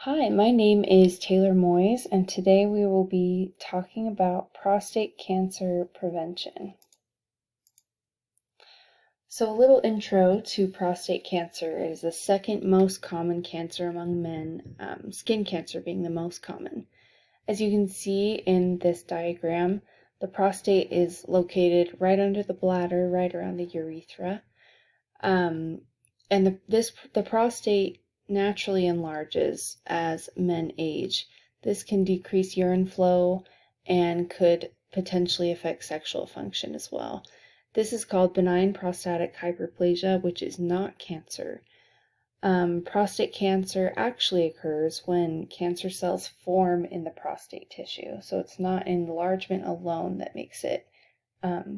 Hi, my name is Taylor Moyes, and today we will be talking about prostate cancer prevention. So, a little intro to prostate cancer. It is the second most common cancer among men, skin cancer being the most common. As you can see in this diagram, the prostate is located right under the bladder, right around the urethra. And the prostate naturally enlarges as men age. This can decrease urine flow and could potentially affect sexual function as well. This is called benign prostatic hyperplasia, which is not cancer. Prostate cancer actually occurs when cancer cells form in the prostate tissue, so it's not enlargement alone that makes it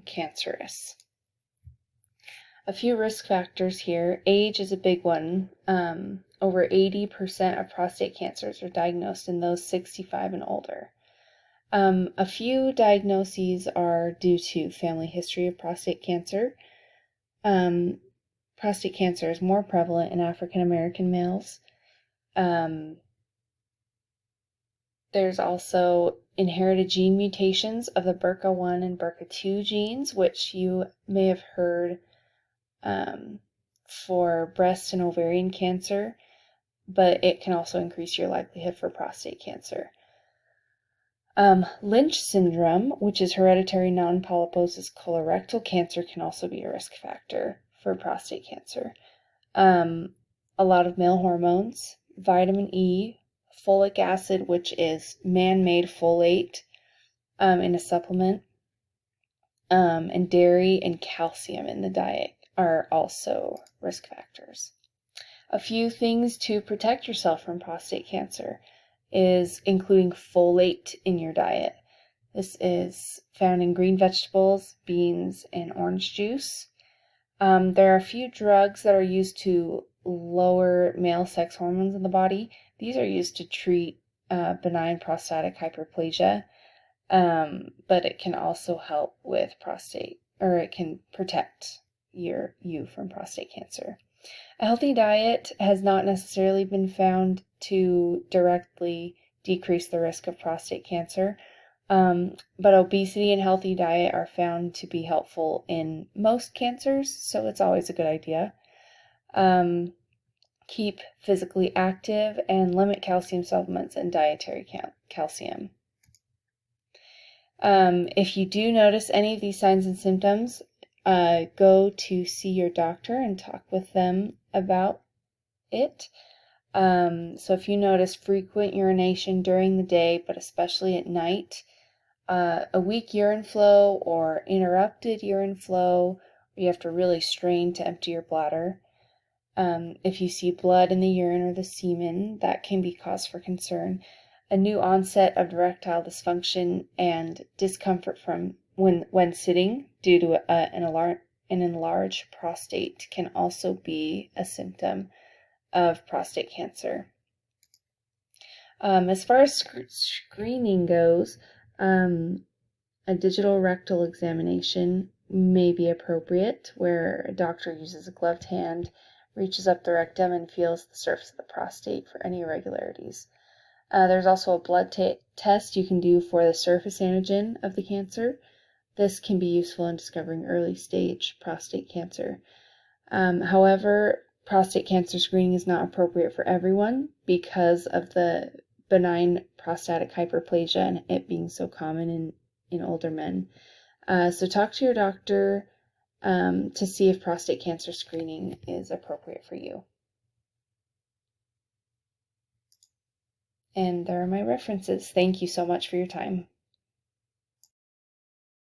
cancerous. A few risk factors here. Age is a big one. Over 80% of prostate cancers are diagnosed in those 65 and older. A few diagnoses are due to family history of prostate cancer. Prostate cancer is more prevalent in African American males. There's also inherited gene mutations of the BRCA1 and BRCA2 genes, which you may have heard for breast and ovarian cancer, but it can also increase your likelihood for prostate cancer. Lynch syndrome, which is hereditary non-polyposis colorectal cancer, can also be a risk factor for prostate cancer. A lot of male hormones, vitamin E, folic acid, which is man-made folate in a supplement, and dairy and calcium in the diet are also risk factors. A few things to protect yourself from prostate cancer is including folate in your diet. This is found in green vegetables, beans, and orange juice. There are a few drugs that are used to lower male sex hormones in the body. These are used to treat benign prostatic hyperplasia, but it can also help with prostate, or it can protect you from prostate cancer. A healthy diet has not necessarily been found to directly decrease the risk of prostate cancer, but obesity and healthy diet are found to be helpful in most cancers, so it's always a good idea. Keep physically active and limit calcium supplements and dietary calcium. If you do notice any of these signs and symptoms, go to see your doctor and talk with them about it. So if you notice frequent urination during the day, but especially at night, a weak urine flow or interrupted urine flow, you have to really strain to empty your bladder. If you see blood in the urine or the semen, that can be cause for concern. A new onset of erectile dysfunction and discomfort from when sitting due to an enlarged prostate can also be a symptom of prostate cancer. As far as screening goes, a digital rectal examination may be appropriate, where a doctor uses a gloved hand, reaches up the rectum, and feels the surface of the prostate for any irregularities. There's also a blood test you can do for the surface antigen of the cancer. This can be useful in discovering early stage prostate cancer. However, prostate cancer screening is not appropriate for everyone because of the benign prostatic hyperplasia and it being so common in older men. So talk to your doctor to see if prostate cancer screening is appropriate for you. And there are my references. Thank you so much for your time.